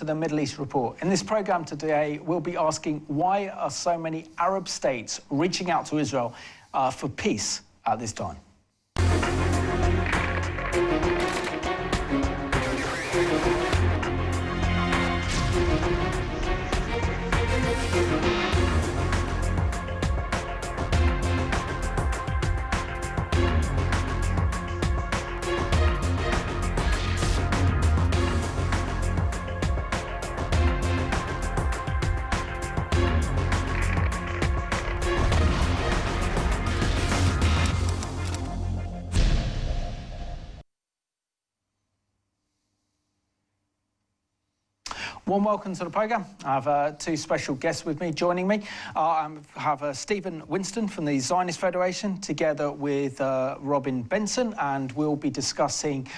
To the Middle East Report. In this programme today, we'll be asking why are so many Arab states reaching out to Israel for peace at this time? Warm welcome to the programme. I have two special guests with me, joining me. I have Stephen Winston from the Zionist Federation, together with Robin Benson, and we'll be discussing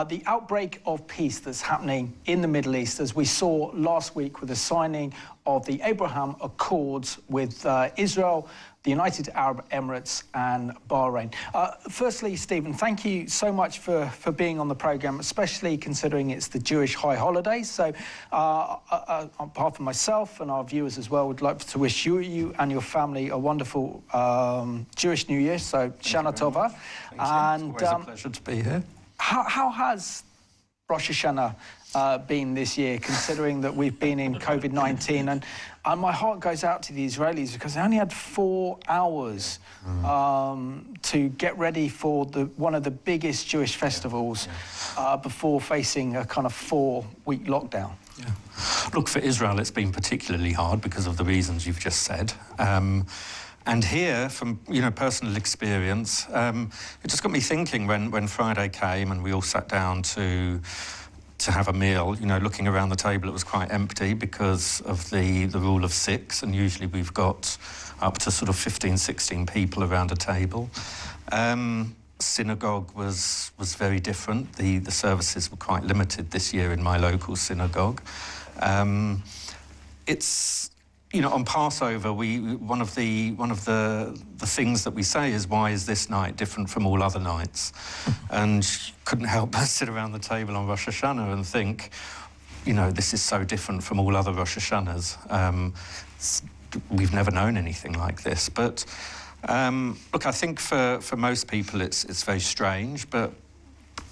the outbreak of peace that's happening in the Middle East, as we saw last week with the signing of the Abraham Accords with Israel, the United Arab Emirates and Bahrain. Firstly, Stephen, thank you so much for being on the programme, especially considering it's the Jewish high holidays. So on behalf of myself and our viewers as well, we'd like to wish you and your family a wonderful Jewish New Year, so Shana Tova. And it's always a pleasure to be here. How has Rosh Hashanah been this year, considering that we've been in COVID-19? And my heart goes out to the Israelis because they only had 4 hours to get ready for one of the biggest Jewish festivals before facing a kind of 4-week lockdown. Yeah. Look, for Israel, it's been particularly hard because of the reasons you've just said. And here, from personal experience, it just got me thinking when Friday came and we all sat down to have a meal, looking around the table, it was quite empty because of the rule of 6, and usually we've got up to sort of 15, 16 people around a table. Synagogue was very different. The services were quite limited this year in my local synagogue. It's on Passover, one of the things that we say is, why is this night different from all other nights? And couldn't help but sit around the table on Rosh Hashanah and think, this is so different from all other Rosh Hashanahs. We've never known anything like this. But look, I think for most people it's very strange, but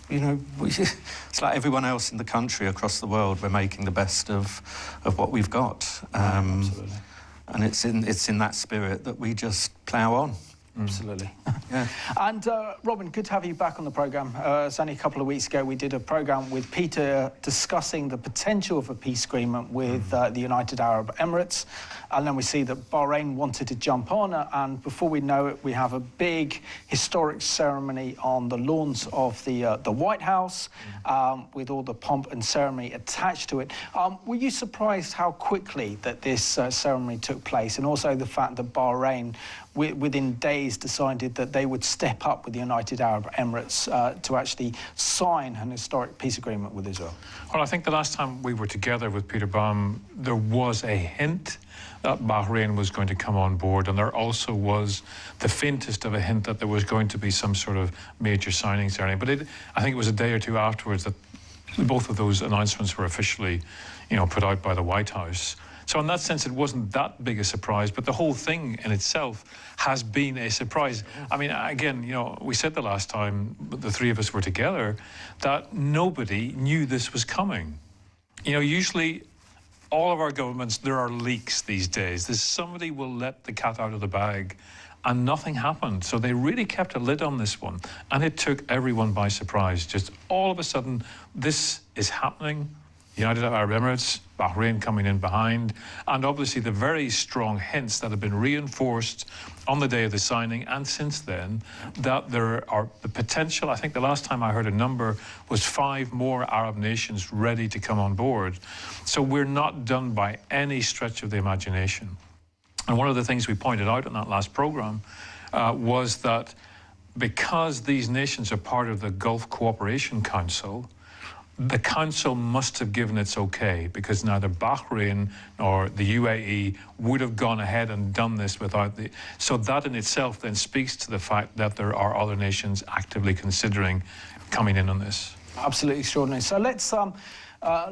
it's like everyone else in the country, across the world, we're making the best of what we've got. Absolutely. And it's in that spirit that we just plough on. Absolutely. Yeah. And Robin, good to have you back on the programme. It's only a couple of weeks ago we did a programme with Peter discussing the potential of a peace agreement with the United Arab Emirates. And then we see that Bahrain wanted to jump on, and before we know it, we have a big historic ceremony on the lawns of the White House, with all the pomp and ceremony attached to it. Were you surprised how quickly that this ceremony took place, and also the fact that Bahrain, within days, decided that they would step up with the United Arab Emirates to actually sign an historic peace agreement with Israel? Well, I think the last time we were together with Peter Baum, there was a hint that Bahrain was going to come on board, and there also was the faintest of a hint that there was going to be some sort of major signing ceremony. But I think it was a day or two afterwards that both of those announcements were officially, put out by the White House. So in that sense, it wasn't that big a surprise, but the whole thing in itself has been a surprise. I mean, again, we said the last time the three of us were together that nobody knew this was coming. Usually all of our governments, there are leaks these days. Somebody will let the cat out of the bag, and nothing happened. So they really kept a lid on this one, and it took everyone by surprise. Just all of a sudden, this is happening. United Arab Emirates, Bahrain coming in behind, and obviously the very strong hints that have been reinforced on the day of the signing and since then, that there are the potential. I think the last time I heard a number was 5 more Arab nations ready to come on board. So we're not done by any stretch of the imagination. And one of the things we pointed out in that last program was that because these nations are part of the Gulf Cooperation Council, the Council must have given its okay, because neither Bahrain nor the UAE would have gone ahead and done this without the... So that in itself then speaks to the fact that there are other nations actively considering coming in on this. Absolutely extraordinary. So let's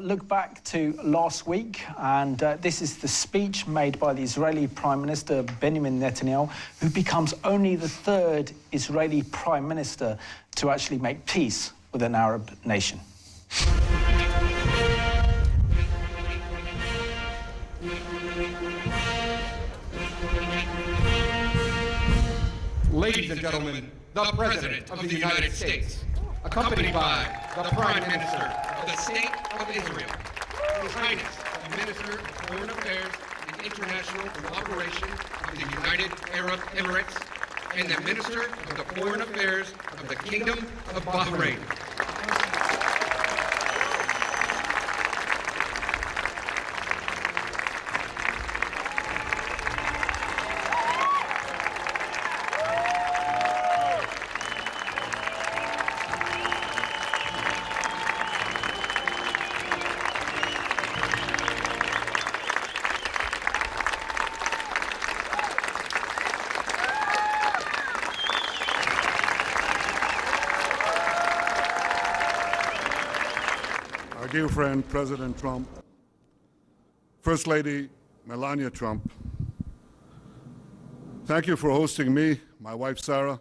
look back to last week, and this is the speech made by the Israeli Prime Minister Benjamin Netanyahu, who becomes only the third Israeli Prime Minister to actually make peace with an Arab nation. Ladies and gentlemen, the President of the United States, accompanied by the Prime Minister of the State of Israel, His Highness, the Minister of Foreign Affairs and International Cooperation of the United Arab Emirates, and the Minister of the Foreign Affairs of the Kingdom of Bahrain. Our dear friend, President Trump, First Lady Melania Trump, thank you for hosting me, my wife Sarah,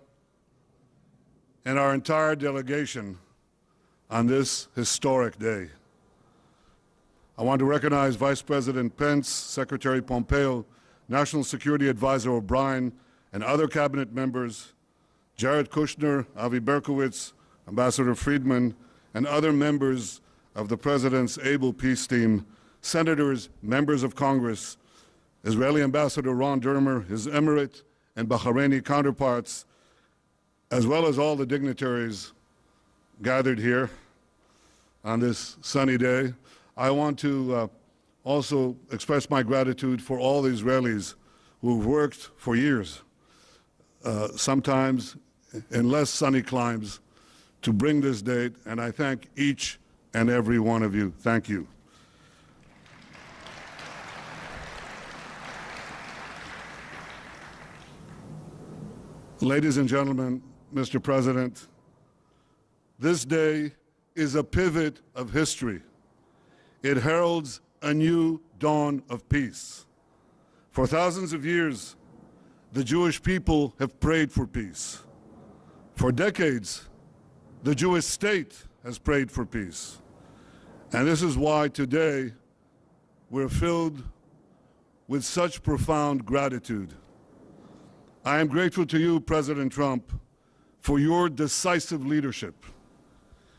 and our entire delegation on this historic day. I want to recognize Vice President Pence, Secretary Pompeo, National Security Advisor O'Brien, and other cabinet members, Jared Kushner, Avi Berkowitz, Ambassador Friedman, and other members of the President's able peace team, senators, members of Congress, Israeli Ambassador Ron Dermer, his Emirate and Bahraini counterparts, as well as all the dignitaries gathered here on this sunny day. I want to also express my gratitude for all the Israelis who've worked for years, sometimes in less sunny climes, to bring this date, and I thank each and every one of you. Thank you. Ladies and gentlemen, Mr. President, this day is a pivot of history. It heralds a new dawn of peace. For thousands of years, the Jewish people have prayed for peace. For decades, the Jewish state has prayed for peace. And this is why today we're filled with such profound gratitude. I am grateful to you, President Trump, for your decisive leadership.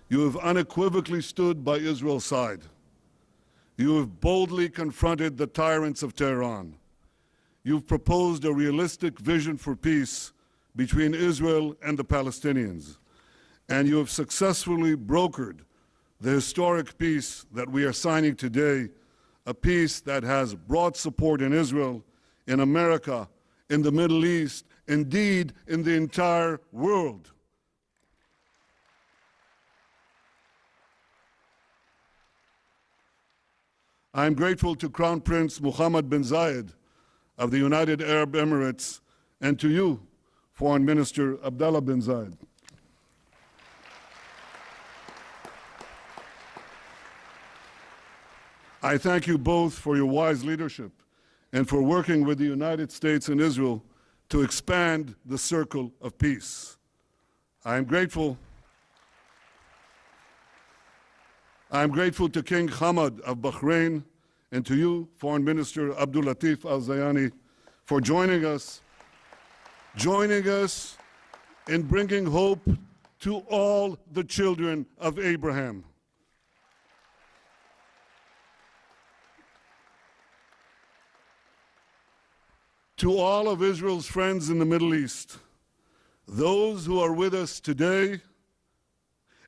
You have unequivocally stood by Israel's side. You have boldly confronted the tyrants of Tehran. You've proposed a realistic vision for peace between Israel and the Palestinians. And you have successfully brokered the historic peace that we are signing today, a peace that has broad support in Israel, in America, in the Middle East, indeed in the entire world. I am grateful to Crown Prince Mohammed bin Zayed of the United Arab Emirates and to you, Foreign Minister Abdullah bin Zayed. I thank you both for your wise leadership and for working with the United States and Israel to expand the circle of peace. I am grateful to King Hamad of Bahrain and to you, Foreign Minister Abdul Latif Al-Zayani, for joining us in bringing hope to all the children of Abraham. To all of Israel's friends in the Middle East, those who are with us today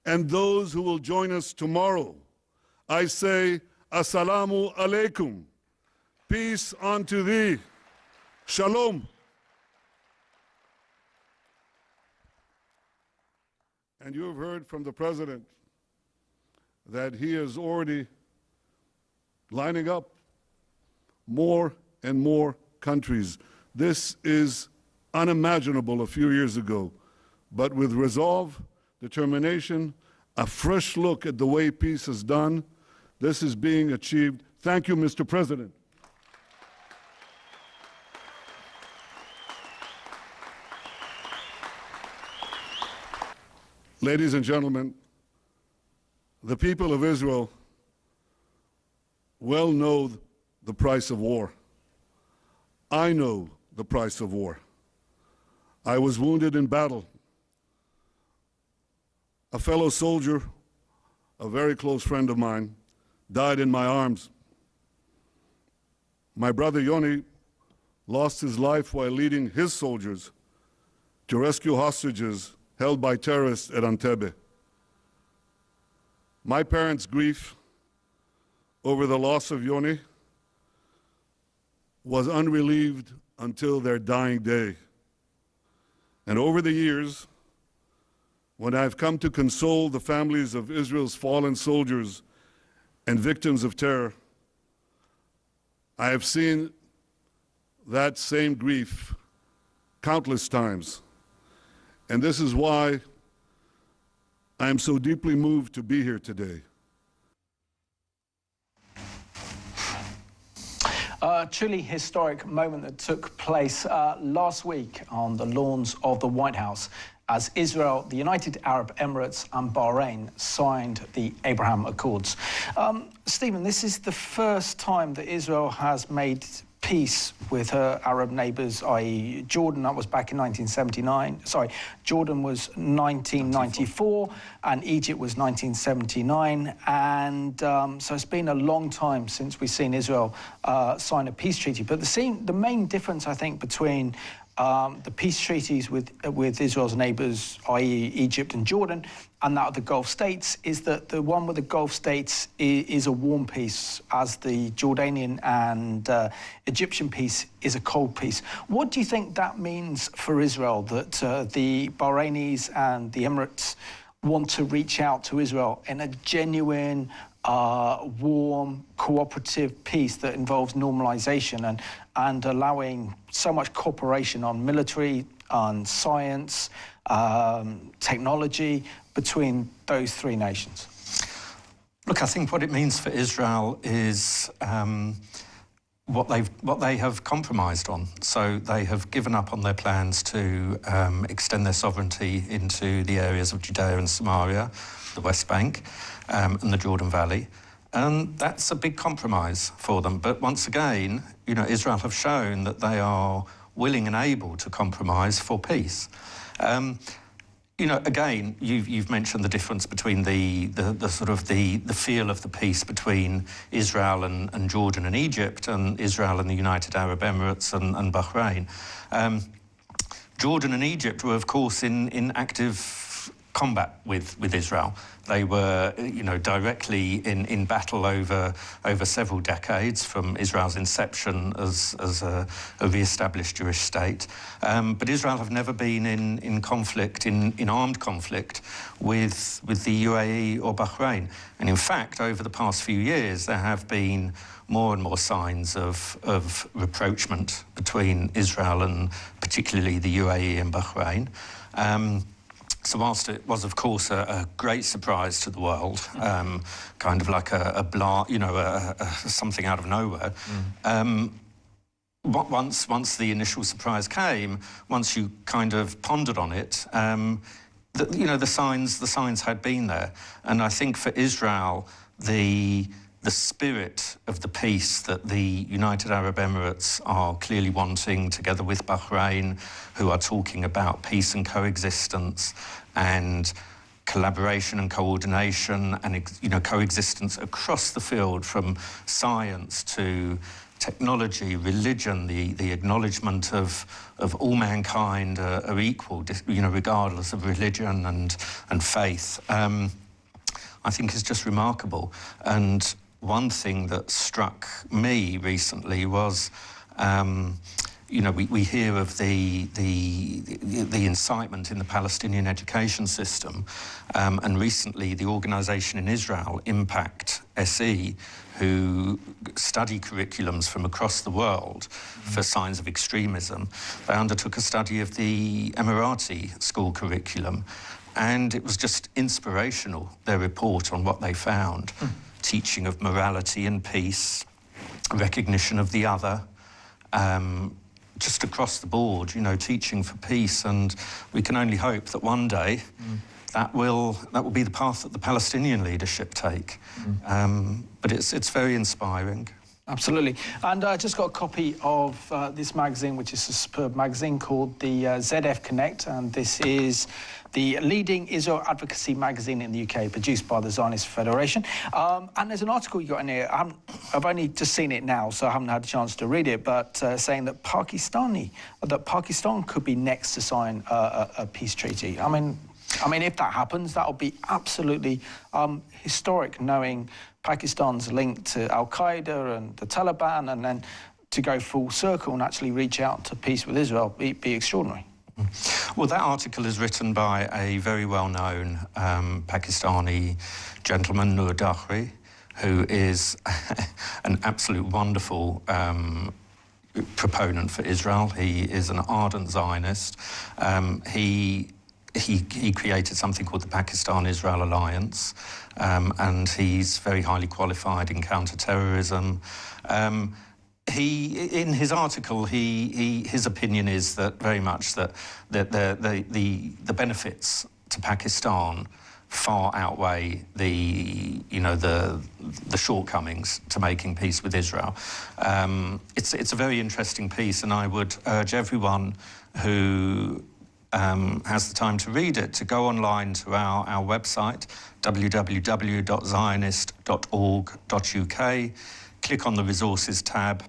and those who will join us tomorrow, I say, Assalamu alaikum. Peace unto thee. Shalom. And you have heard from the President that he is already lining up more and more countries. This is unimaginable a few years ago, but with resolve, determination, a fresh look at the way peace is done, this is being achieved. Thank you, Mr. President. Ladies and gentlemen, the people of Israel well know the price of war. I know the price of war. I was wounded in battle. A fellow soldier, a very close friend of mine, died in my arms. My brother Yoni lost his life while leading his soldiers to rescue hostages held by terrorists at Entebbe. My parents' grief over the loss of Yoni was unrelieved until their dying day. And over the years, when I've come to console the families of Israel's fallen soldiers and victims of terror, I have seen that same grief countless times. And this is why I am so deeply moved to be here today. A truly historic moment that took place last week on the lawns of the White House as Israel, the United Arab Emirates and Bahrain signed the Abraham Accords. Stephen, this is the first time that Israel has made peace with her Arab neighbours, i.e. Jordan. That was back in 1979. Sorry, Jordan was 1994 and Egypt was 1979. And so it's been a long time since we've seen Israel sign a peace treaty. But the main difference, I think, between the peace treaties with Israel's neighbours, i.e. Egypt and Jordan, and that of the Gulf states, is that the one with the Gulf states is a warm peace, as the Jordanian and Egyptian peace is a cold peace. What do you think that means for Israel, that the Bahrainis and the Emirates want to reach out to Israel in a genuine, warm, cooperative peace that involves normalization and allowing so much cooperation on military, on science, technology between those three nations? Look, I think what it means for Israel is what they have compromised on. So they have given up on their plans to extend their sovereignty into the areas of Judea and Samaria, the West Bank, and the Jordan Valley. And that's a big compromise for them. But once again, Israel have shown that they are willing and able to compromise for peace. Again, you've mentioned the difference between the sort of the feel of the peace between Israel and Jordan and Egypt, and Israel and the United Arab Emirates and Bahrain. Jordan and Egypt were, of course, in active combat with Israel. They were, directly in battle over several decades from Israel's inception as a re-established Jewish state. But Israel have never been in conflict, in armed conflict with the UAE or Bahrain. And in fact, over the past few years, there have been more and more signs of rapprochement between Israel and particularly the UAE and Bahrain. So whilst it was, of course, a great surprise to the world, kind of like something out of nowhere, once the initial surprise came, once you kind of pondered on it, the signs had been there. And I think for Israel, the spirit of the peace that the United Arab Emirates are clearly wanting, together with Bahrain, who are talking about peace and coexistence and collaboration and coordination and coexistence across the field, from science to technology, religion, the acknowledgement of all mankind are equal, regardless of religion and faith. I think is just remarkable. And one thing that struck me recently was, we hear of the incitement in the Palestinian education system, and recently the organisation in Israel, Impact SE, who study curriculums from across the world for signs of extremism, they undertook a study of the Emirati school curriculum, and it was just inspirational, their report on what they found. teaching of morality and peace, recognition of the other, just across the board, you know, teaching for peace. And we can only hope that one day that will be the path that the Palestinian leadership take. But it's very inspiring. Absolutely. And I just got a copy of this magazine, which is a superb magazine called the ZF Connect, and this is the leading Israel advocacy magazine in the UK, produced by the Zionist Federation. And there's an article you got in here. I've only just seen it now, so I haven't had a chance to read it, but saying that Pakistan could be next to sign a peace treaty. I mean, if that happens, that'll be absolutely historic, knowing Pakistan's linked to Al-Qaeda and the Taliban, and then to go full circle and actually reach out to peace with Israel be extraordinary. Well, that article is written by a very well-known Pakistani gentleman, Nur Dakhri, who is an absolute wonderful proponent for Israel. He is an ardent Zionist. He created something called the Pakistan-Israel Alliance, and he's very highly qualified in counter-terrorism. In his article, his opinion is that very much that the benefits to Pakistan far outweigh the shortcomings to making peace with Israel. It's a very interesting piece, and I would urge everyone who has the time to read it to go online to our website, www.zionist.org.uk, click on the resources tab,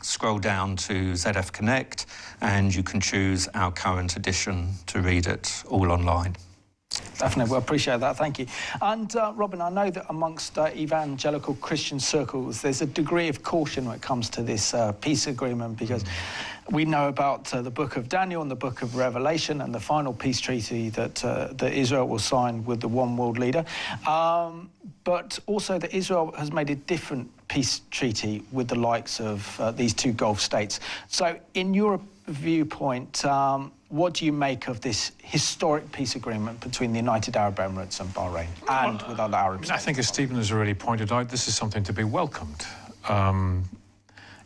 scroll down to ZF Connect, and you can choose our current edition to read it all online. Definitely, we appreciate that, thank you. And Robin, I know that amongst evangelical Christian circles, there's a degree of caution when it comes to this peace agreement, because we know about the book of Daniel and the book of Revelation and the final peace treaty that Israel will sign with the one world leader. But also that Israel has made a different peace treaty with the likes of these two Gulf states. So in your viewpoint, what do you make of this historic peace agreement between the United Arab Emirates and Bahrain and with other Arab states? I think, as Stephen has already pointed out, this is something to be welcomed.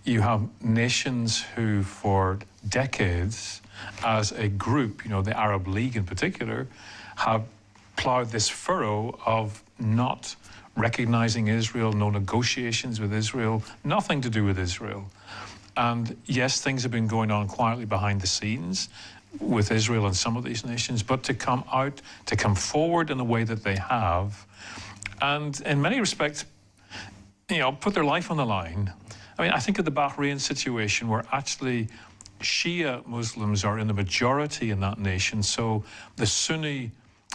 You have nations who, for decades, as a group, you know, the Arab League in particular, have ploughed this furrow of not recognising Israel, no negotiations with Israel, nothing to do with Israel. And yes, things have been going on quietly behind the scenes with Israel and some of these nations, but to come forward in the way that they have, and in many respects, you know, put their life on the line. I mean, I think of the Bahrain situation, where actually Shia Muslims are in the majority in that nation, so the Sunni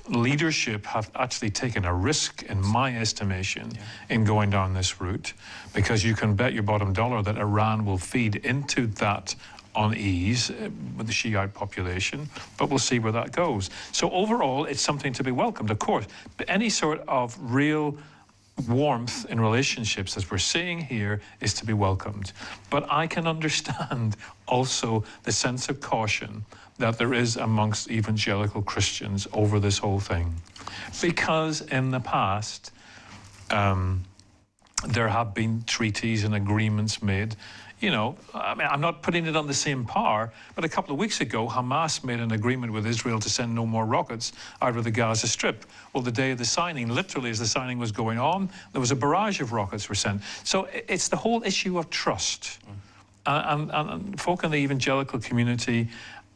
leadership have actually taken a risk, in my estimation, in going down this route, because you can bet your bottom dollar that Iran will feed into that unease with the Shiite population, but we'll see where that goes. So overall, it's something to be welcomed, of course. But any sort of real warmth in relationships, as we're seeing here, is to be welcomed. But I can understand also the sense of caution that there is amongst evangelical Christians over this whole thing. Because in the past, there have been treaties and agreements made. You know, I mean, I'm not putting it on the same par, but a couple of weeks ago, Hamas made an agreement with Israel to send no more rockets out of the Gaza Strip. Well, the day of the signing, literally as the signing was going on, there was a barrage of rockets were sent. So it's the whole issue of trust. And folk in the evangelical community,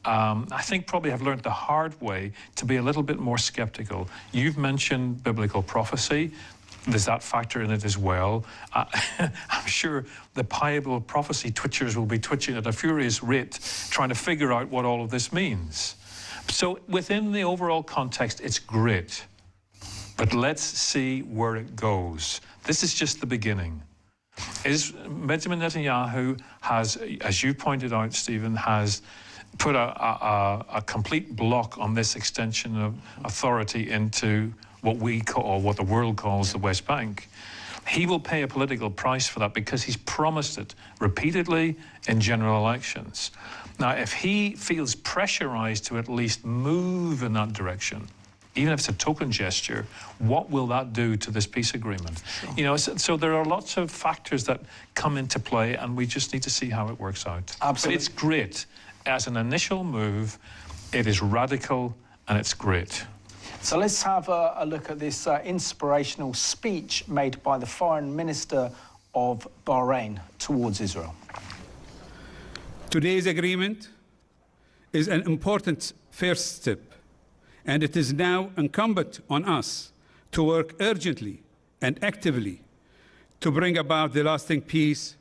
I think, probably have learned the hard way to be a little bit more skeptical. You've mentioned biblical prophecy. There's that factor in it as well. I'm sure the Bible prophecy twitchers will be twitching at a furious rate, trying to figure out what all of this means. So within the overall context, it's great. But let's see where it goes. This is just the beginning. Benjamin Netanyahu has, as you pointed out, Stephen, has put a complete block on this extension of authority into what we call, what the world calls, the West Bank. He will pay a political price for that, because he's promised it repeatedly in general elections. Now, if he feels pressurized to at least move in that direction, even if it's a token gesture, what will that do to this peace agreement? Sure. You know, so there are lots of factors that come into play, and we just need to see how it works out. Absolutely. But it's great. As an initial move, it is radical, and it's great. So let's have a look at this inspirational speech made by the Foreign Minister of Bahrain towards Israel. Today's agreement is an important first step, and it is now incumbent on us to work urgently and actively to bring about the lasting peace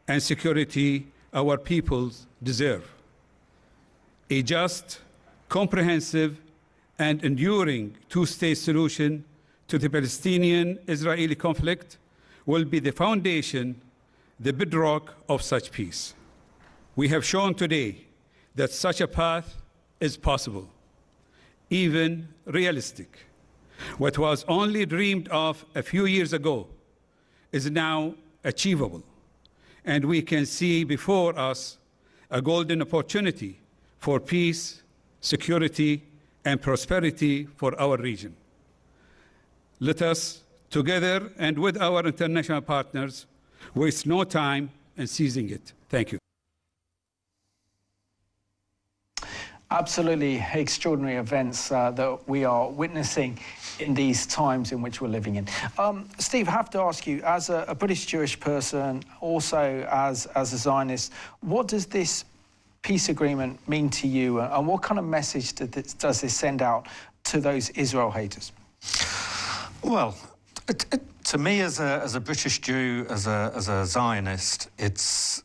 and security our peoples deserve. A just, comprehensive, and enduring two-state solution to the Palestinian-Israeli conflict will be the foundation, the bedrock of such peace. We have shown today that such a path is possible, even realistic. What was only dreamed of a few years ago is now achievable, and we can see before us a golden opportunity for peace, security, and prosperity for our region. Let us, together and with our international partners, waste no time in seizing it. Thank you. Absolutely extraordinary events that we are witnessing in these times in which we're living in. Steve, I have to ask you, as a British Jewish person, also as a Zionist, what does this peace agreement mean to you, and what kind of message does this send out to those Israel haters? Well, to me, as a British Jew, as a Zionist, it's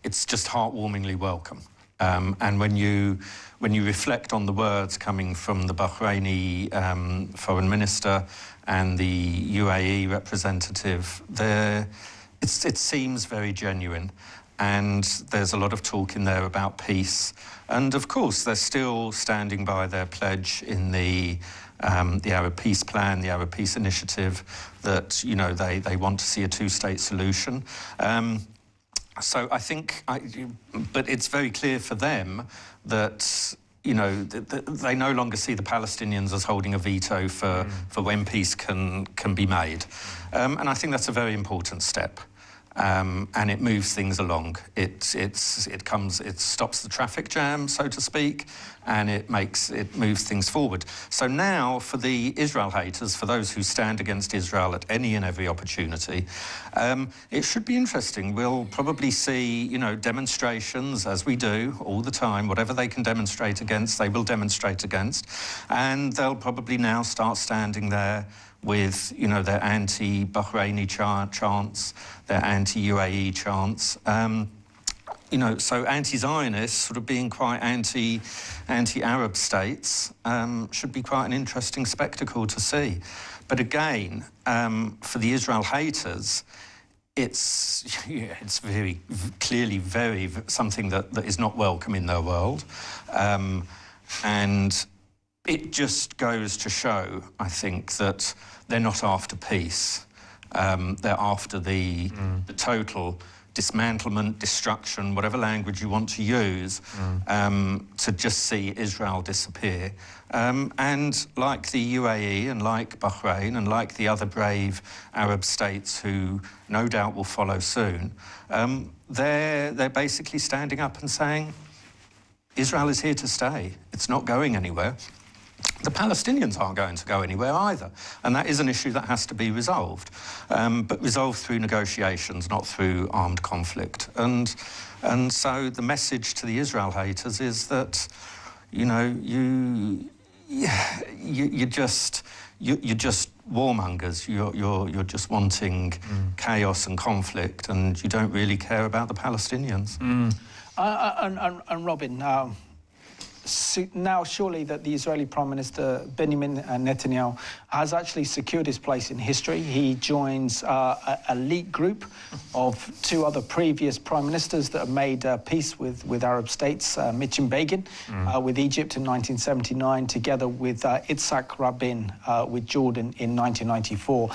just heartwarmingly welcome. And when you reflect on the words coming from the Bahraini foreign minister and the UAE representative, it seems very genuine. And there's a lot of talk in there about peace. And of course, they're still standing by their pledge in the Arab Peace Plan, the Arab Peace Initiative, that, you know, they want to see a two-state solution. So I think, but it's very clear for them that, you know, they no longer see the Palestinians as holding a veto for when peace can be made. And I think that's a very important step. And it moves things along. It stops the traffic jam, so to speak, and it moves things forward. So now, for the Israel haters, for those who stand against Israel at any and every opportunity, it should be interesting. We'll probably see, you know, demonstrations, as we do all the time. Whatever they can demonstrate against, they will demonstrate against, and they'll probably now start standing there with, you know, their anti-Bahraini chants, their anti-UAE chants. You know, so anti-Zionists sort of being quite anti-Arab states should be quite an interesting spectacle to see. But again, for the Israel haters, it's very clearly something that is not welcome in their world. And it just goes to show, I think, that they're not after peace. They're after the total dismantlement, destruction, whatever language you want to use, to just see Israel disappear. And like the UAE and like Bahrain and like the other brave Arab states who no doubt will follow soon, they're basically standing up and saying, Israel is here to stay. It's not going anywhere. The Palestinians aren't going to go anywhere either, and that is an issue that has to be resolved, but resolved through negotiations, not through armed conflict. And so the message to the Israel haters is that, you know, you're just warmongers. You're just wanting chaos and conflict, and you don't really care about the Palestinians. And Robin, now surely that the Israeli Prime Minister Benjamin Netanyahu has actually secured his place in history. He joins an elite group of two other previous prime ministers that have made peace with Arab states, Menachem Begin with Egypt in 1979, together with Yitzhak Rabin with Jordan in 1994.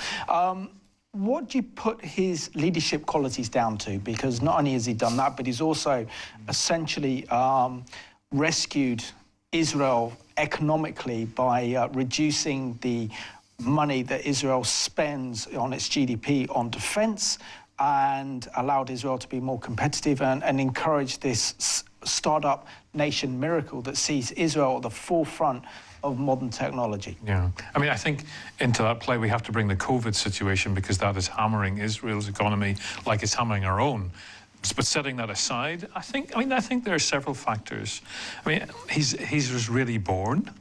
What do you put his leadership qualities down to? Because not only has he done that, but he's also essentially rescued Israel economically by reducing the money that Israel spends on its GDP on defence, and allowed Israel to be more competitive and encourage this startup nation miracle that sees Israel at the forefront of modern technology. Yeah. I mean, I think into that play we have to bring the COVID situation, because that is hammering Israel's economy like it's hammering our own. But setting that aside, I think there are several factors. I mean, he's really born.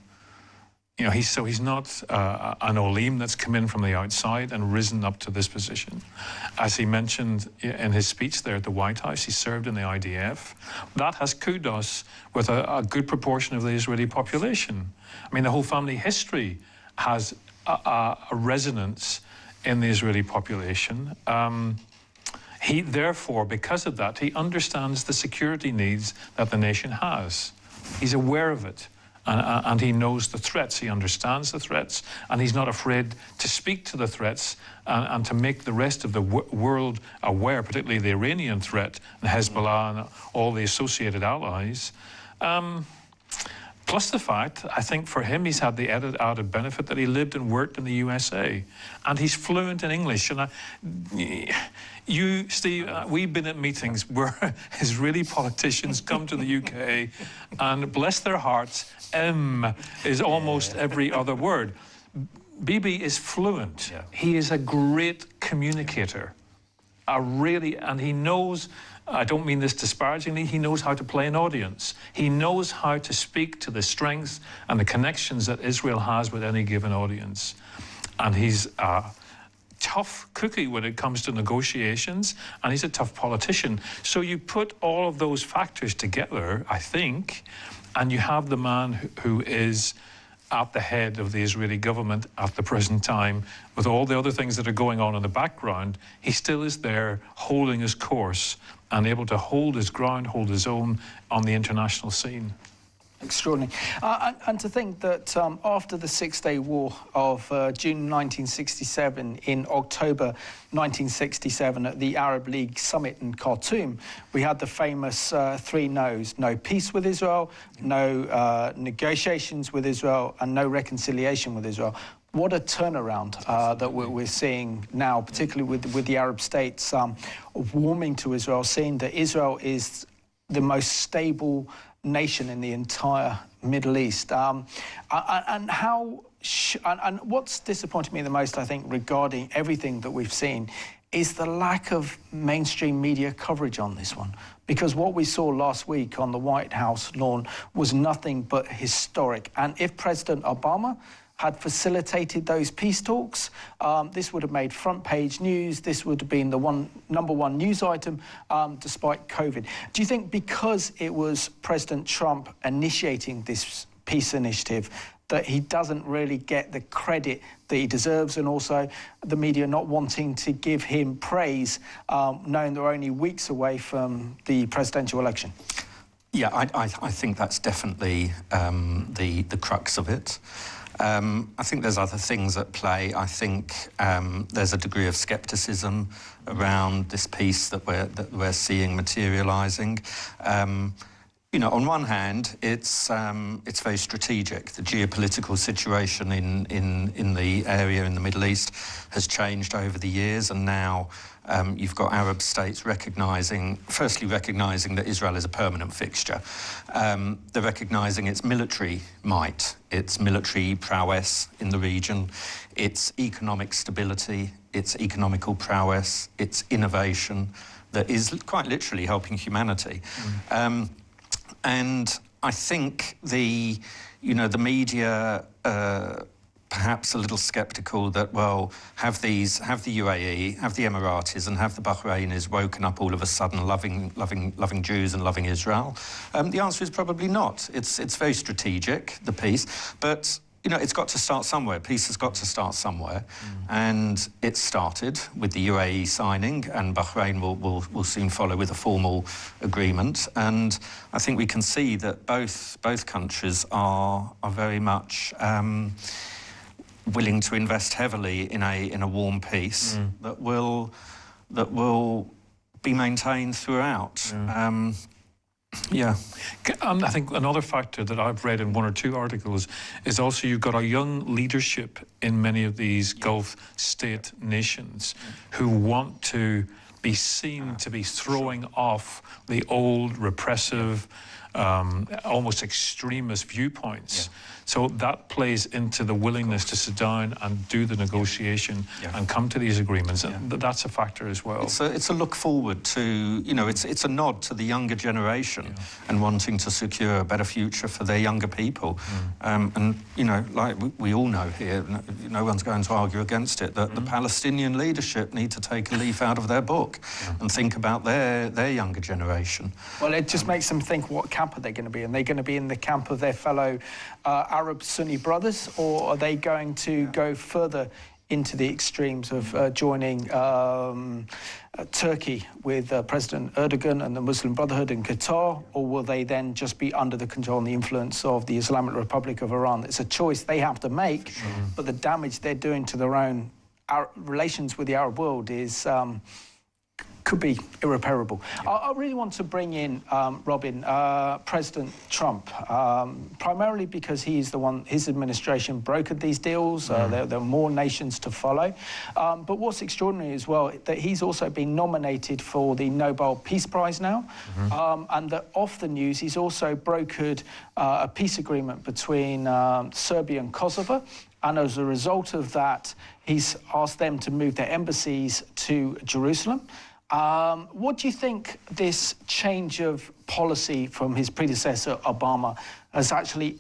You know, he's not an Olim that's come in from the outside and risen up to this position. As he mentioned in his speech there at the White House, he served in the IDF. That has kudos with a good proportion of the Israeli population. I mean, the whole family history has a resonance in the Israeli population. He, therefore, because of that, he understands the security needs that the nation has. He's aware of it. And he knows the threats, he understands the threats, and he's not afraid to speak to the threats and to make the rest of the world aware, particularly the Iranian threat, and Hezbollah and all the associated allies. Plus the fact, I think for him, he's had the added benefit that he lived and worked in the USA. And he's fluent in English. And you, Steve, we've been at meetings where Israeli politicians come to the UK, and bless their hearts, is almost every other word. Bibi is fluent. Yeah. He is a great communicator. And he knows, I don't mean this disparagingly, he knows how to play an audience. He knows how to speak to the strengths and the connections that Israel has with any given audience. And he's a tough cookie when it comes to negotiations, and he's a tough politician. So you put all of those factors together, I think, and you have the man who is at the head of the Israeli government at the present time, with all the other things that are going on in the background. He still is there holding his course and able to hold his ground, hold his own on the international scene. Extraordinary. And to think that after the Six-Day War of June 1967, in October 1967 at the Arab League summit in Khartoum, we had the famous three no's: no peace with Israel, no negotiations with Israel, and no reconciliation with Israel. What a turnaround that we're seeing now, particularly with the Arab states warming to Israel, seeing that Israel is the most stable nation in the entire Middle East. And what's disappointed me the most, I think, regarding everything that we've seen, is the lack of mainstream media coverage on this one. Because what we saw last week on the White House lawn was nothing but historic. And if President Obama had facilitated those peace talks, this would have made front-page news. This would have been the number one news item, despite COVID. Do you think because it was President Trump initiating this peace initiative that he doesn't really get the credit that he deserves, and also the media not wanting to give him praise, knowing they're only weeks away from the presidential election? Yeah, I think that's definitely the crux of it. I think there's other things at play. I think there's a degree of scepticism around this peace that we're seeing materialising. You know, on one hand, it's very strategic. The geopolitical situation in the area in the Middle East has changed over the years, and now you've got Arab states firstly recognising that Israel is a permanent fixture. They're recognising its military might, its military prowess in the region, its economic stability, its economical prowess, its innovation that is quite literally helping humanity. And I think the media perhaps a little sceptical that, well, have the UAE, have the Emiratis, and have the Bahrainis woken up all of a sudden loving Jews and loving Israel? The answer is probably not. It's very strategic, the peace, but you know, it's got to start somewhere. Peace has got to start somewhere, and it started with the UAE signing, and Bahrain will soon follow with a formal agreement. And I think we can see that both countries are very much willing to invest heavily in a warm peace that will be maintained throughout. Yeah. I think another factor that I've read in one or two articles is also you've got a young leadership in many of these Gulf state nations who want to be seen to be throwing off the old repressive, almost extremist viewpoints. So that plays into the willingness to sit down and do the negotiation and come to these agreements. And that's a factor as well. It's a look forward to, you know, it's a nod to the younger generation and wanting to secure a better future for their younger people. And, you know, like we all know here, no one's going to argue against it, that the Palestinian leadership need to take a leaf out of their book and think about their younger generation. Well, it just makes them think, what camp are they going to be in? Are they going to be in the camp of their fellow Arab Sunni brothers, or are they going to go further into the extremes of joining Turkey with President Erdogan and the Muslim Brotherhood in Qatar, or will they then just be under the control and the influence of the Islamic Republic of Iran? It's a choice they have to make, but the damage they're doing to their own relations with the Arab world is could be irreparable. I really want to bring in, Robin, President Trump, primarily because he's the one, his administration brokered these deals. There are more nations to follow. But what's extraordinary as well, that he's also been nominated for the Nobel Peace Prize now. And that off the news, he's also brokered a peace agreement between Serbia and Kosovo. And as a result of that, he's asked them to move their embassies to Jerusalem. What do you think this change of policy from his predecessor, Obama, has actually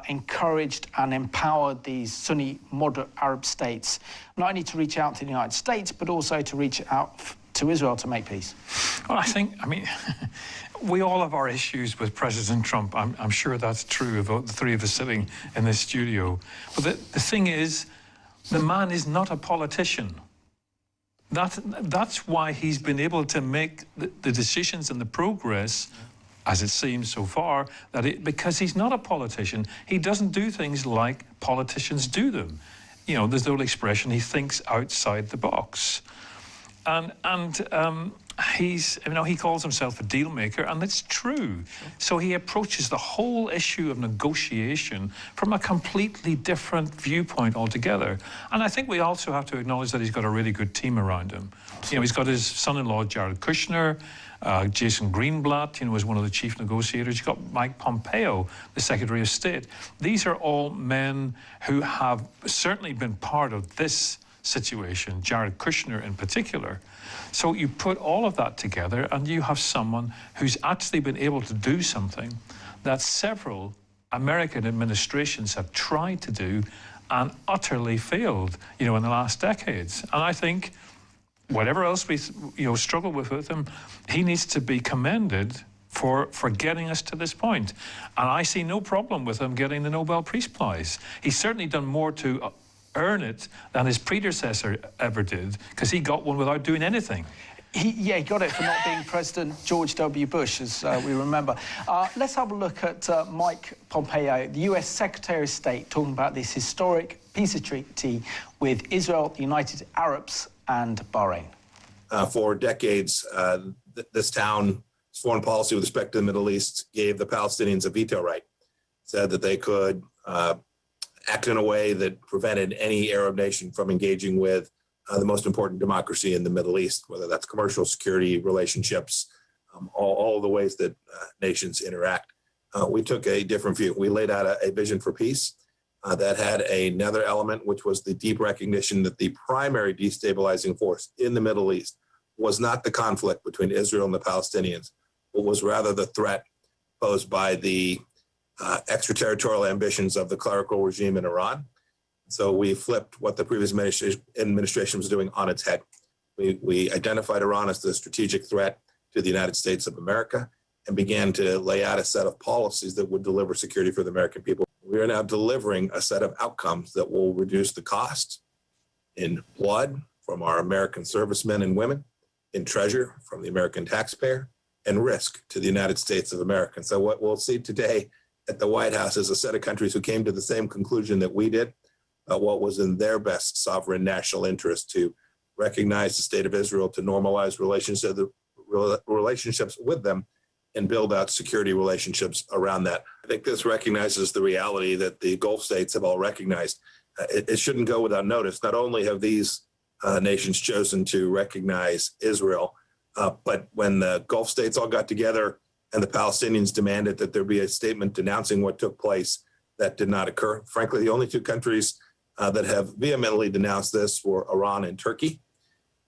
encouraged and empowered these Sunni moderate Arab states, not only to reach out to the United States, but also to reach out to Israel to make peace? Well, I mean, we all have our issues with President Trump. I'm sure that's true of the three of us sitting in this studio. But the thing is, the man is not a politician. That's why he's been able to make the decisions and the progress, as it seems so far, because he's not a politician. He doesn't do things like politicians do them. You know, there's the old expression, he thinks outside the box. And he's, you know, he calls himself a deal maker, and it's true. So he approaches the whole issue of negotiation from a completely different viewpoint altogether. And I think we also have to acknowledge that he's got a really good team around him. You know, he's got his son-in-law, Jared Kushner, Jason Greenblatt, you know, was one of the chief negotiators. You've got Mike Pompeo, the Secretary of State. These are all men who have certainly been part of this situation, Jared Kushner in particular. So you put all of that together and you have someone who's actually been able to do something that several American administrations have tried to do and utterly failed, you know, in the last decades. And I think whatever else we, you know, struggle with him, he needs to be commended for getting us to this point. And I see no problem with him getting the Nobel Peace Prize. He's certainly done more to earn it than his predecessor ever did, because he got one without doing anything. He got it for not being President George W. Bush, as we remember. Let's have a look at Mike Pompeo, the US Secretary of State, talking about this historic peace treaty with Israel, the United Arabs and Bahrain. For decades, this town's foreign policy with respect to the Middle East gave the Palestinians a veto right, said that they could act in a way that prevented any Arab nation from engaging with the most important democracy in the Middle East, whether that's commercial, security, relationships, all the ways that nations interact. We took a different view. We laid out a vision for peace that had another element, which was the deep recognition that the primary destabilizing force in the Middle East was not the conflict between Israel and the Palestinians, but was rather the threat posed by the extraterritorial ambitions of the clerical regime in Iran. So we flipped what the previous administration was doing on its head. We identified Iran as the strategic threat to the United States of America and began to lay out a set of policies that would deliver security for the American people. We are now delivering a set of outcomes that will reduce the cost in blood from our American servicemen and women, in treasure from the American taxpayer, and risk to the United States of America. So what we'll see today at the White House is a set of countries who came to the same conclusion that we did about what was in their best sovereign national interest to recognize the state of Israel, to normalize relationships with them, and build out security relationships around that. I think this recognizes the reality that the Gulf states have all recognized. It shouldn't go without notice. Not only have these nations chosen to recognize Israel, but when the Gulf states all got together and the Palestinians demanded that there be a statement denouncing what took place, that did not occur. Frankly, the only two countries that have vehemently denounced this were Iran and Turkey.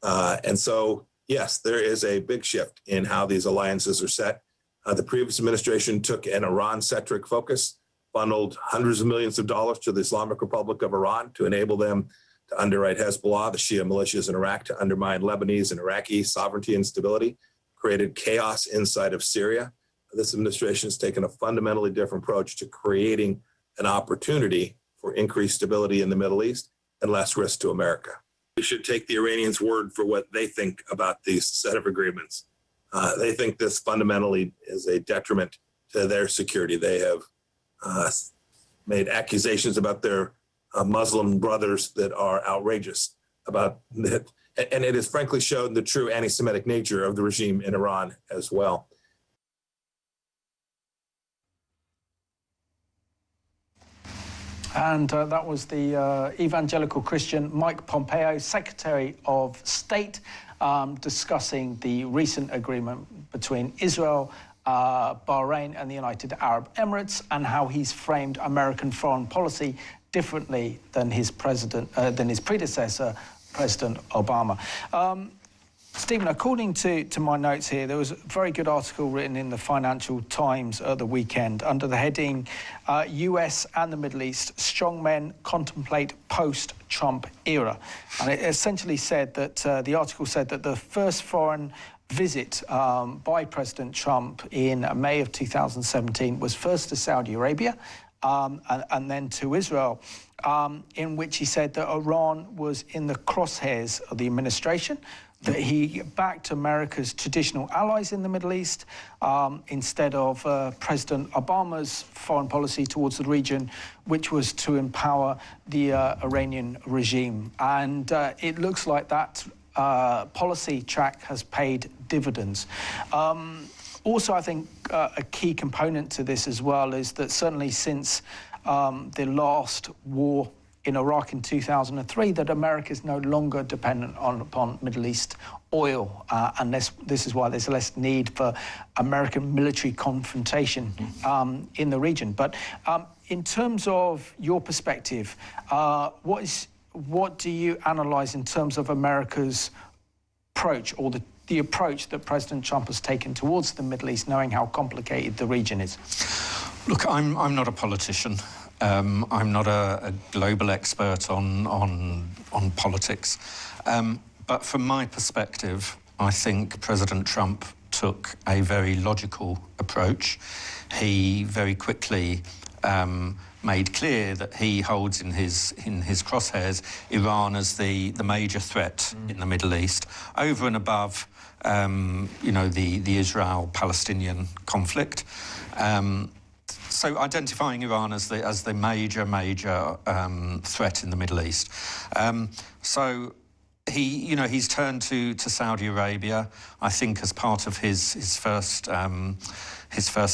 And so, yes, there is a big shift in how these alliances are set. The previous administration took an Iran-centric focus, funneled hundreds of millions of dollars to the Islamic Republic of Iran to enable them to underwrite Hezbollah, the Shia militias in Iraq, to undermine Lebanese and Iraqi sovereignty and stability, created chaos inside of Syria. This administration has taken a fundamentally different approach to creating an opportunity for increased stability in the Middle East and less risk to America. We should take the Iranians' word for what they think about these set of agreements. They think this fundamentally is a detriment to their security. They have made accusations about their Muslim brothers that are outrageous about that. And it has frankly shown the true anti-Semitic nature of the regime in Iran as well. And that was the evangelical Christian Mike Pompeo, Secretary of State, discussing the recent agreement between Israel, Bahrain and the United Arab Emirates, and how he's framed American foreign policy differently than his predecessor, President Obama. Stephen, according to my notes here, there was a very good article written in the Financial Times at the weekend under the heading, US and the Middle East, strong men contemplate post-Trump era. And it essentially said that, the article said that the first foreign visit by President Trump in May of 2017 was first to Saudi Arabia and then to Israel, in which he said that Iran was in the crosshairs of the administration, that he backed America's traditional allies in the Middle East instead of President Obama's foreign policy towards the region, which was to empower the Iranian regime. And it looks like that policy track has paid dividends. Also, I think a key component to this as well is that certainly since the last war in Iraq in 2003, that America is no longer dependent upon Middle East oil, and this is why there's less need for American military confrontation in the region. But in terms of your perspective, what do you analyse in terms of America's approach, or the approach that President Trump has taken towards the Middle East, knowing how complicated the region is? Look, I'm not a politician. I'm not a global expert on politics. But from my perspective, I think President Trump took a very logical approach. He very quickly made clear that he holds in his crosshairs Iran as the major threat in the Middle East, over and above the Israel-Palestinian conflict. So identifying Iran as the major threat in the Middle East. So he's turned to Saudi Arabia. I think as part of his first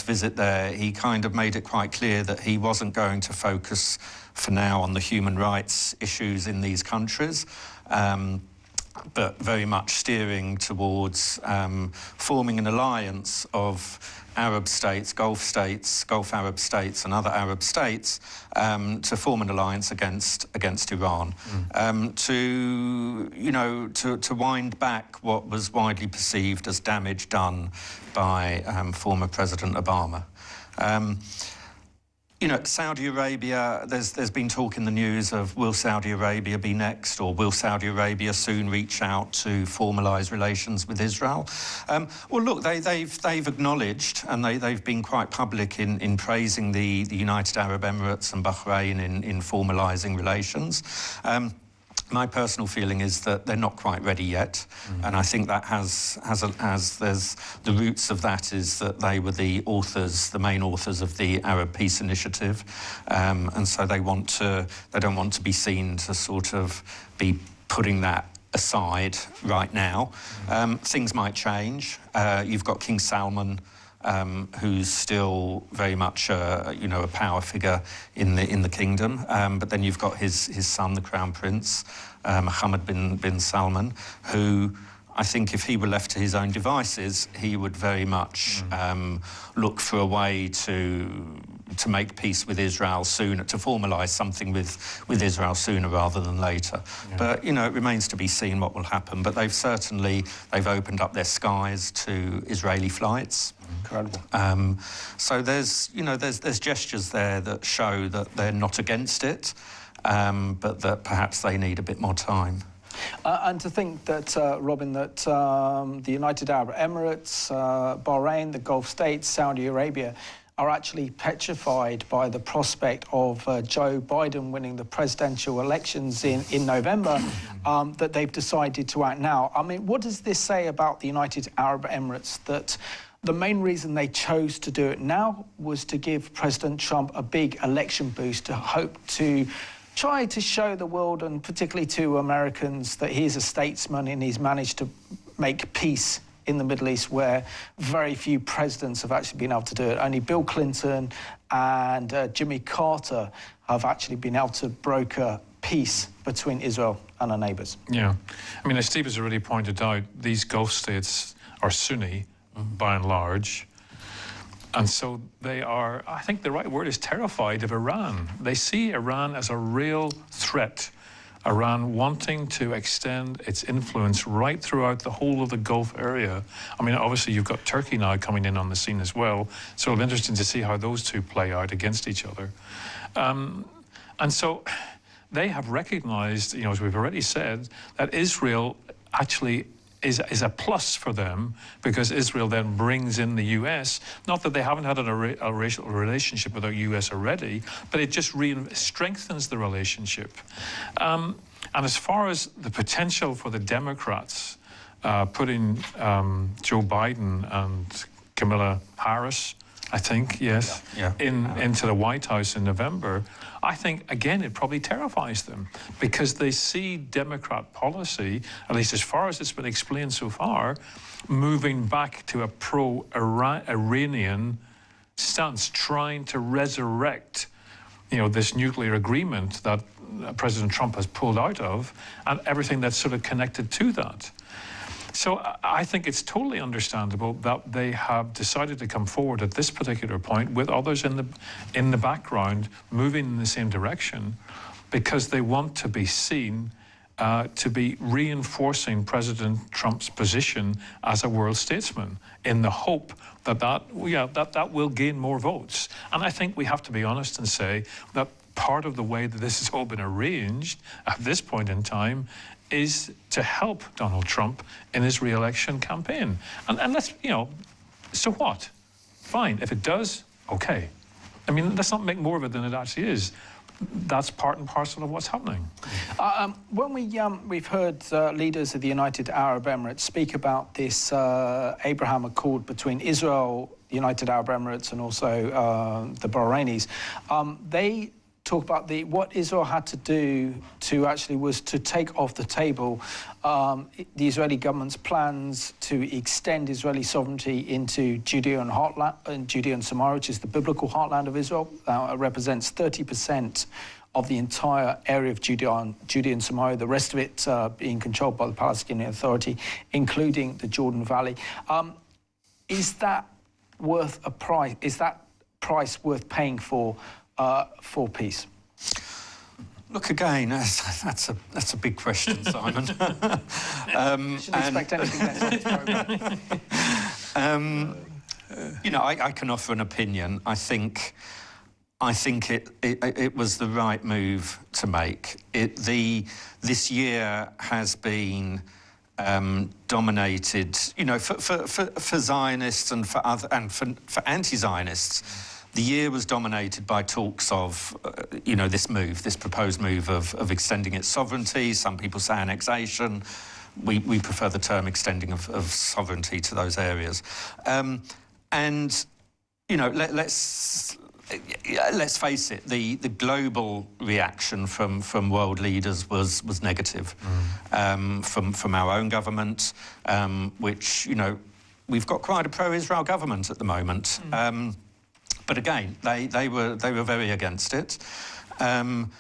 visit there, he kind of made it quite clear that he wasn't going to focus for now on the human rights issues in these countries, but very much steering towards forming an alliance of Arab states, Gulf Arab states and other Arab states to form an alliance against Iran, to wind back what was widely perceived as damage done by former President Obama. Saudi Arabia, there's been talk in the news of, will Saudi Arabia be next, or will Saudi Arabia soon reach out to formalise relations with Israel? Well, look, they've acknowledged, and they've been quite public in praising the United Arab Emirates and Bahrain in formalising relations. My personal feeling is that they're not quite ready yet, and I think that there's the roots of that is that they were the main authors of the Arab Peace Initiative, and so they don't want to be seen to sort of be putting that aside right now. Things might change. You've got King Salman who's still very much a power figure in the kingdom. But then you've got his son, the Crown Prince, Mohammed bin Salman, who I think if he were left to his own devices, he would very much look for a way to make peace with Israel sooner, to formalise something with Israel sooner rather than later. Yeah. But, you know, it remains to be seen what will happen. But they've opened up their skies to Israeli flights. Incredible. So there's gestures there that show that they're not against it, but that perhaps they need a bit more time. And to think that, Robin, that the United Arab Emirates, Bahrain, the Gulf states, Saudi Arabia are actually petrified by the prospect of Joe Biden winning the presidential elections in November, that they've decided to act now. I mean, what does this say about the United Arab Emirates, that the main reason they chose to do it now was to give President Trump a big election boost, to hope to try to show the world, and particularly to Americans, that he's a statesman and he's managed to make peace in the Middle East, where very few presidents have actually been able to do it. Only Bill Clinton and Jimmy Carter have actually been able to broker peace between Israel and our neighbours. Yeah. I mean, as Steve has already pointed out, these Gulf states are Sunni, by and large. And so they are, I think the right word is terrified of Iran. They see Iran as a real threat. Iran wanting to extend its influence right throughout the whole of the Gulf area. I mean, obviously, you've got Turkey now coming in on the scene as well. So it'll be interesting to see how those two play out against each other. And so they have recognized, you know, as we've already said, that Israel actually is a plus for them, because Israel then brings in the US. Not that they haven't had a racial relationship with the US already, but it just strengthens the relationship. And as far as the potential for the Democrats putting Joe Biden and Kamala Harris, I think, yes, into the White House in November, I think, again, it probably terrifies them, because they see Democrat policy, at least as far as it's been explained so far, moving back to a pro-Iranian stance, trying to resurrect, you know, this nuclear agreement that President Trump has pulled out of, and everything that's sort of connected to that. So I think it's totally understandable that they have decided to come forward at this particular point with others in the background moving in the same direction, because they want to be seen to be reinforcing President Trump's position as a world statesman, in the hope that will gain more votes. And I think we have to be honest and say that part of the way that this has all been arranged at this point in time is to help Donald Trump in his re-election campaign. And let's, you know, so what? Fine. If it does, okay. I mean, let's not make more of it than it actually is. That's part and parcel of what's happening. When we've heard leaders of the United Arab Emirates speak about this Abraham Accord between Israel, the United Arab Emirates, and also the Bahrainis, they talk about what Israel had to do was to take off the table the Israeli government's plans to extend Israeli sovereignty into Judea and Samaria, which is the biblical heartland of Israel. It represents 30% of the entire area of Judea and Samaria, the rest of it being controlled by the Palestinian Authority, including the Jordan Valley. Is that worth a price? Is that price worth paying for peace? Look, again, that's a big question, Simon. Shouldn't expect anything less on this programme. You know, I can offer an opinion. I think it was the right move to make. This year has been dominated, you know, for Zionists and for anti-Zionists. The year was dominated by talks of, you know, this proposed move of extending its sovereignty. Some people say annexation. We prefer the term extending of sovereignty to those areas. And, you know, let's face it, the global reaction from world leaders was negative. From our own government, which, you know, we've got quite a pro-Israel government at the moment. But again, they were very against it. And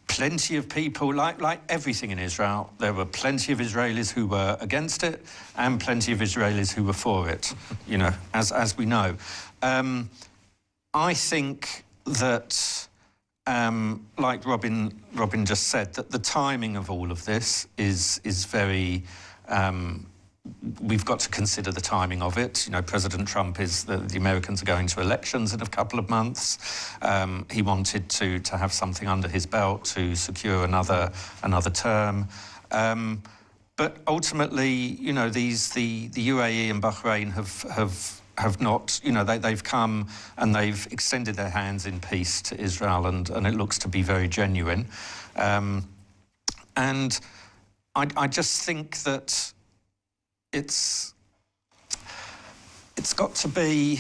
plenty of people, like everything in Israel, there were plenty of Israelis who were against it and plenty of Israelis who were for it, you know, as we know. I think that, like Robin just said, that the timing of all of this is very... we've got to consider the timing of it. You know, President Trump the Americans are going to elections in a couple of months. He wanted to have something under his belt to secure another term. But ultimately, you know, the UAE and Bahrain have not, you know, they've come and they've extended their hands in peace to Israel, and it looks to be very genuine. And I just think that it's got to be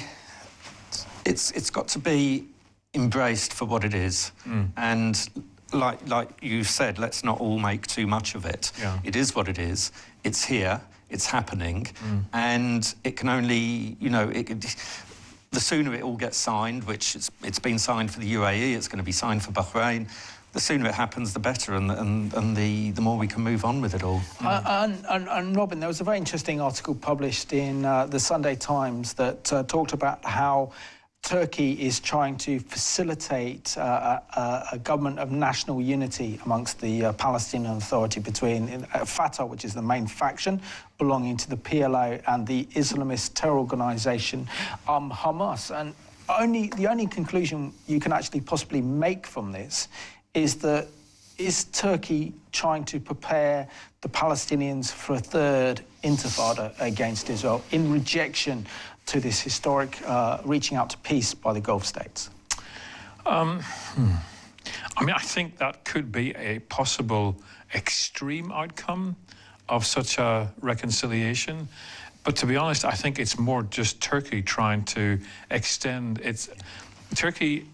embraced for what it is. And like you said, let's not all make too much of it. Yeah. It is what it is. It's here. It's happening, and it can only, you know, the sooner it all gets signed, which it's been signed for the UAE, it's going to be signed for Bahrain. The sooner it happens, the better, and the more we can move on with it all. And Robin, there was a very interesting article published in the Sunday Times that talked about how Turkey is trying to facilitate a government of national unity amongst the Palestinian Authority between Fatah, which is the main faction belonging to the PLO, and the Islamist terror organisation Hamas. And the only conclusion you can actually possibly make from this is that is Turkey trying to prepare the Palestinians for a third intifada against Israel in rejection to this historic reaching out to peace by the Gulf states? I mean, I think that could be a possible extreme outcome of such a reconciliation. But to be honest, I think it's more just Turkey trying to extend its... Turkey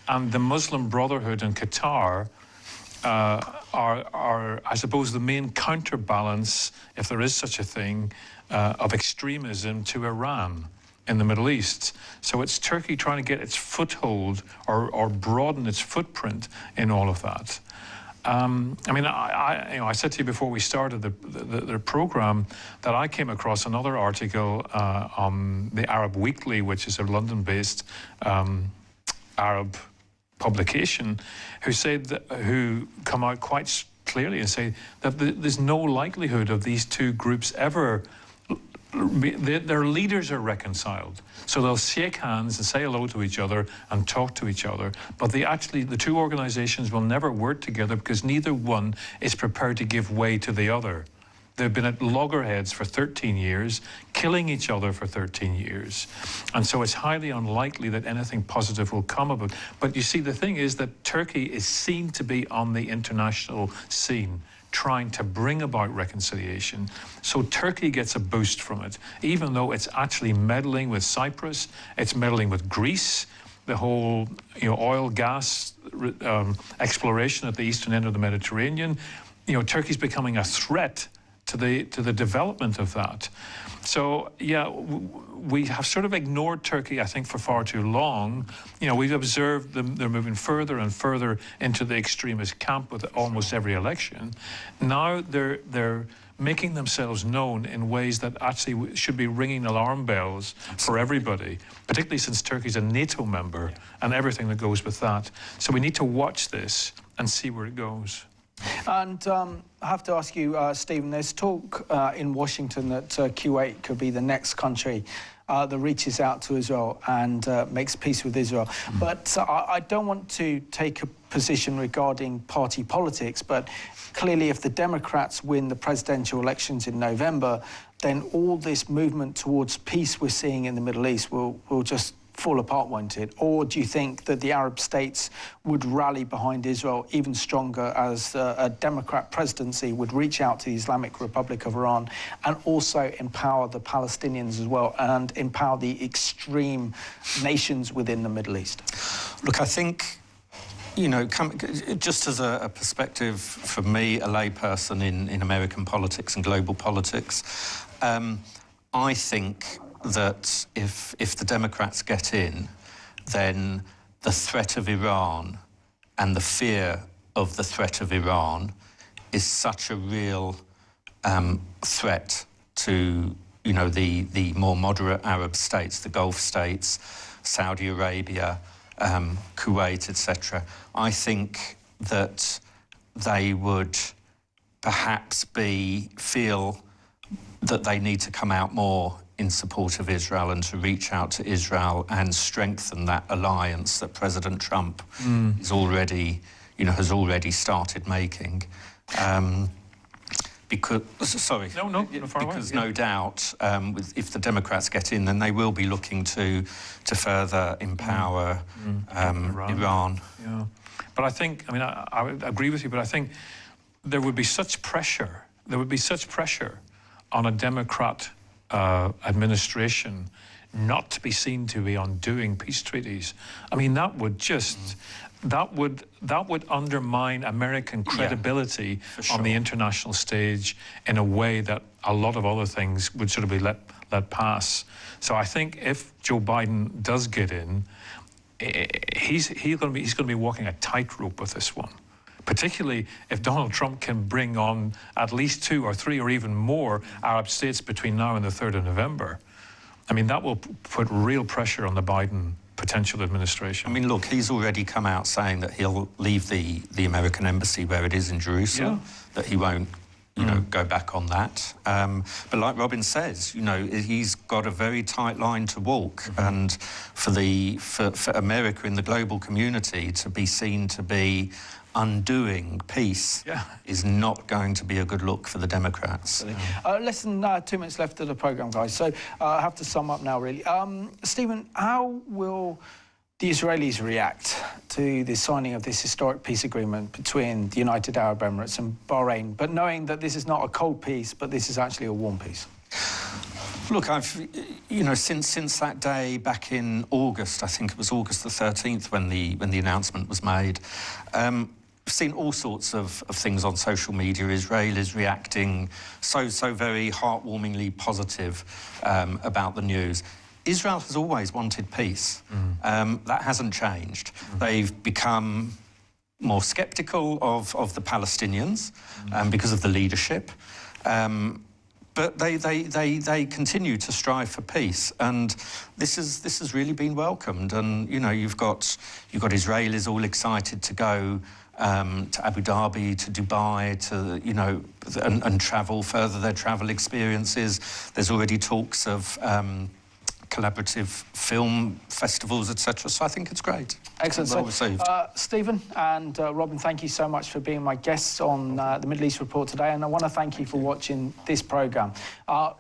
and the Muslim Brotherhood in Qatar are, I suppose, the main counterbalance, if there is such a thing, of extremism to Iran in the Middle East. So it's Turkey trying to get its foothold or broaden its footprint in all of that. I mean, I said to you before we started the program that I came across another article on the Arab Weekly, which is a London-based Arab publication, who come out quite clearly and say that there's no likelihood of these two groups ever. Their leaders are reconciled, so they'll shake hands and say hello to each other and talk to each other, but the two organizations will never work together because neither one is prepared to give way to the other. They've been at loggerheads for 13 years, killing each other for 13 years. And so it's highly unlikely that anything positive will come of it. But you see, the thing is that Turkey is seen to be on the international scene, trying to bring about reconciliation. So Turkey gets a boost from it, even though it's actually meddling with Cyprus, it's meddling with Greece, the whole oil, gas exploration at the eastern end of the Mediterranean. Turkey's becoming a threat to the development of that. So, yeah, we have sort of ignored Turkey, I think, for far too long. We've observed them, they're moving further and further into the extremist camp with almost every election. Now they're making themselves known in ways that actually should be ringing alarm bells for everybody, particularly since Turkey's a NATO member and everything that goes with that. So we need to watch this and see where it goes. And I have to ask you, Stephen, there's talk in Washington that Kuwait could be the next country that reaches out to Israel and makes peace with Israel. But I don't want to take a position regarding party politics, but clearly if the Democrats win the presidential elections in November, then all this movement towards peace we're seeing in the Middle East will just fall apart, won't it? Or do you think that the Arab states would rally behind Israel even stronger as a Democrat presidency would reach out to the Islamic Republic of Iran and also empower the Palestinians as well and empower the extreme nations within the Middle East? Look, I think, just as a perspective from me, a layperson in American politics and global politics, I think that if the Democrats get in, then the threat of Iran and the fear of the threat of Iran is such a real threat to, you know, the more moderate Arab states, the Gulf states, Saudi Arabia, Kuwait, etc. I think that they would perhaps feel that they need to come out more in support of Israel and to reach out to Israel and strengthen that alliance that President Trump is already, you know, has already started making. Because, sorry, because no doubt, if the Democrats get in, then they will be looking to further empower Iran. Yeah, but I think, I mean, I would agree with you, but I think there would be such pressure. There would be such pressure on a Democrat administration not to be seen to be undoing peace treaties. I mean, that would just that would undermine American credibility on the international stage in a way that a lot of other things would sort of be let pass. So I think if Joe Biden does get in, he's going to be walking a tightrope with this one. Particularly if Donald Trump can bring on at least 2 or 3 or even more Arab states between now and the 3rd of November. I mean, that will put real pressure on the Biden potential administration. I mean, look, he's already come out saying that he'll leave the American embassy where it is in Jerusalem, that he won't, you know, go back on that. But like Robin says, you know, he's got a very tight line to walk, and for America in the global community to be seen to be undoing peace is not going to be a good look for the Democrats. Less than 2 minutes left of the programme, guys, so I have to sum up now, really. Stephen, how will the Israelis react to the signing of this historic peace agreement between the United Arab Emirates and Bahrain, but knowing that this is not a cold peace, but this is actually a warm peace? Look, you know, since that day back in August, I think it was August the 13th when the announcement was made, I've seen all sorts of things on social media. Israelis reacting so very heartwarmingly positive about the news. Israel has always wanted peace. That hasn't changed. They've become more sceptical of the Palestinians because of the leadership. But they continue to strive for peace, and this has really been welcomed. And you know, you've got Israelis all excited to go to Abu Dhabi, to Dubai, to, you know, and travel further their travel experiences. There's already talks of collaborative film festivals, etc. So I think it's great. Excellent. Well received. Stephen and Robin, thank you so much for being my guests on the Middle East Report today, and I want to thank you for watching this programme.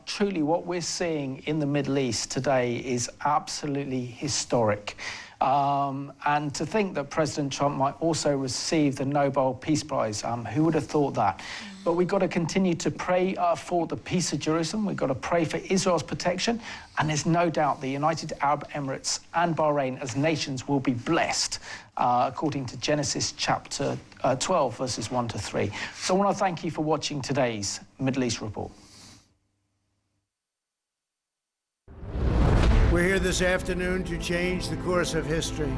Truly, what we're seeing in the Middle East today is absolutely historic. And to think that President Trump might also receive the Nobel Peace Prize, who would have thought that? But we've got to continue to pray for the peace of Jerusalem. We've got to pray for Israel's protection. And there's no doubt the United Arab Emirates and Bahrain as nations will be blessed, according to Genesis chapter 12, verses 1 to 3. So I want to thank you for watching today's Middle East Report. We're here this afternoon to change the course of history.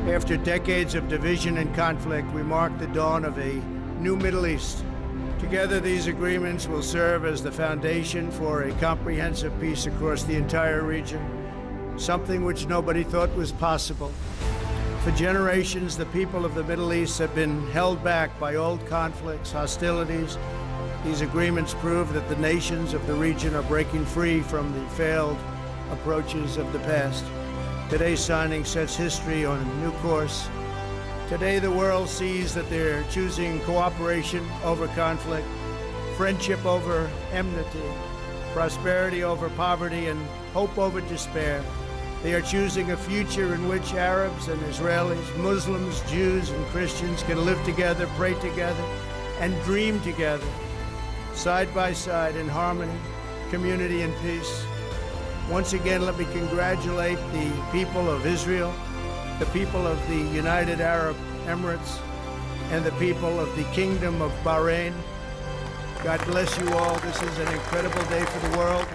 After decades of division and conflict, we mark the dawn of a new Middle East. Together, these agreements will serve as the foundation for a comprehensive peace across the entire region, something which nobody thought was possible. For generations, the people of the Middle East have been held back by old conflicts, hostilities. These agreements prove that the nations of the region are breaking free from the failed approaches of the past. Today's signing sets history on a new course. Today, the world sees that they're choosing cooperation over conflict, friendship over enmity, prosperity over poverty, and hope over despair. They are choosing a future in which Arabs and Israelis, Muslims, Jews, and Christians can live together, pray together, and dream together, side by side in harmony, community, and peace. Once again, let me congratulate the people of Israel, the people of the United Arab Emirates, and the people of the Kingdom of Bahrain. God bless you all. This is an incredible day for the world.